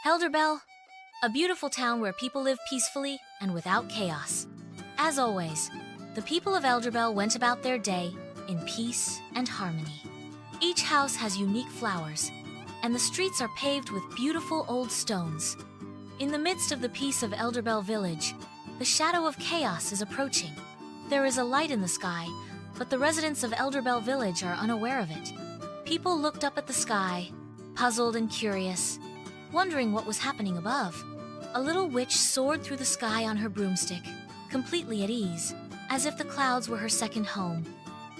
Elderbell, a beautiful town where people live peacefully and without chaos. As always, the people of Elderbell went about their day in peace and harmony. Each house has unique flowers, and the streets are paved with beautiful old stones. In the midst of the peace of Elderbell Village, the shadow of chaos is approaching. There is a light in the sky, but the residents of Elderbell Village are unaware of it. People looked up at the sky, puzzled and curious, wondering what was happening above. A little witch soared through the sky on her broomstick, completely at ease, as if the clouds were her second home.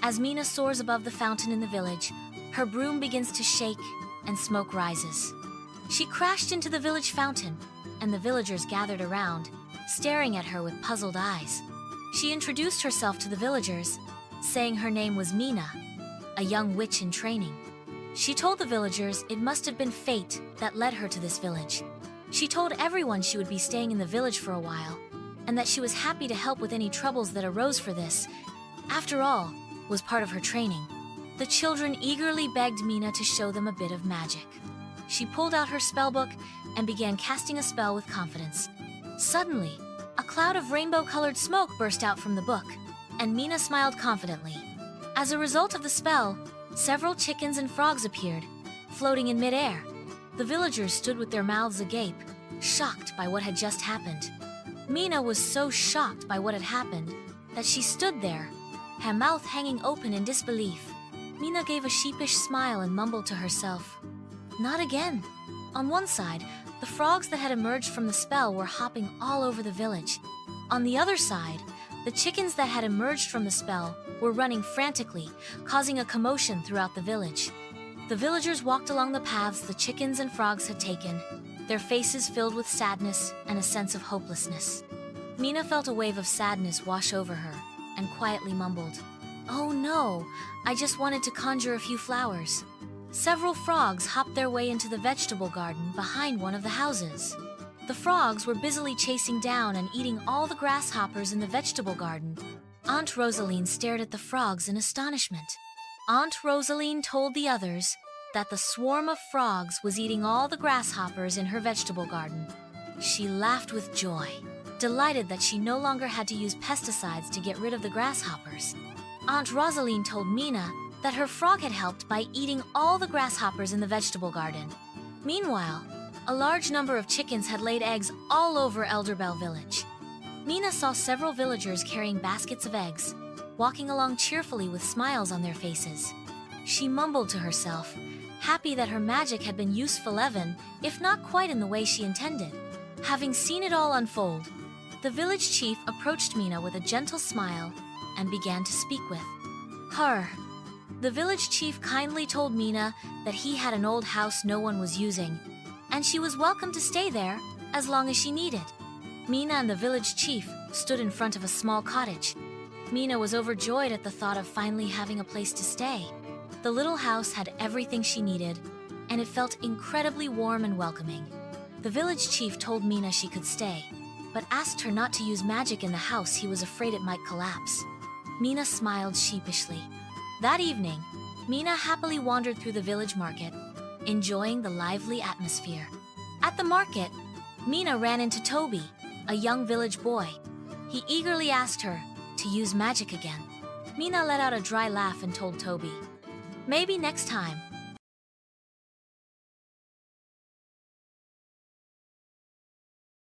As Mina soars above the fountain in the village, her broom begins to shake and smoke rises. She crashed into the village fountain, and the villagers gathered around, staring at her with puzzled eyes. She introduced herself to the villagers, saying her name was Mina, a young witch in training. She told the villagers it must have been fate that led her to this village. She told everyone she would be staying in the village for a while, and that she was happy to help with any troubles that arose, for this, after all, was part of her training. The children eagerly begged Mina to show them a bit of magic. She pulled out her spellbook and began casting a spell with confidence. Suddenly, a cloud of rainbow-colored smoke burst out from the book, and Mina smiled confidently. As a result of the spell, several chickens and frogs appeared, floating in midair. The villagers stood with their mouths agape, shocked by what had just happened. Mina was so shocked by what had happened that she stood there, her mouth hanging open in disbelief. Mina gave a sheepish smile and mumbled to herself, "Not again." On one side, the frogs that had emerged from the spell were hopping all over the village. On the other side, the chickens that had emerged from the spell were running frantically, causing a commotion throughout the village. The villagers walked along the paths the chickens and frogs had taken, their faces filled with sadness and a sense of hopelessness. Mina felt a wave of sadness wash over her and quietly mumbled, "Oh no, I just wanted to conjure a few flowers." Several frogs hopped their way into the vegetable garden behind one of the houses. The frogs were busily chasing down and eating all the grasshoppers in the vegetable garden. Aunt Rosaline stared at the frogs in astonishment. Aunt Rosaline told the others that the swarm of frogs was eating all the grasshoppers in her vegetable garden. She laughed with joy, delighted that she no longer had to use pesticides to get rid of the grasshoppers. Aunt Rosaline told Mina that her frog had helped by eating all the grasshoppers in the vegetable garden. Meanwhile, a large number of chickens had laid eggs all over Elderbell Village. Mina saw several villagers carrying baskets of eggs, walking along cheerfully with smiles on their faces. She mumbled to herself, happy that her magic had been useful, even if not quite in the way she intended. Having seen it all unfold, the village chief approached Mina with a gentle smile and began to speak with her. The village chief kindly told Mina that he had an old house no one was using, and she was welcome to stay there as long as she needed. Mina and the village chief stood in front of a small cottage. Mina was overjoyed at the thought of finally having a place to stay. The little house had everything she needed, and it felt incredibly warm and welcoming. The village chief told Mina she could stay, but asked her not to use magic in the house. He was afraid it might collapse. Mina smiled sheepishly. That evening, Mina happily wandered through the village market, enjoying the lively atmosphere. At the market, Mina ran into Toby, a young village boy. He eagerly asked her to use magic again. Mina let out a dry laugh and told Toby, "Maybe next time,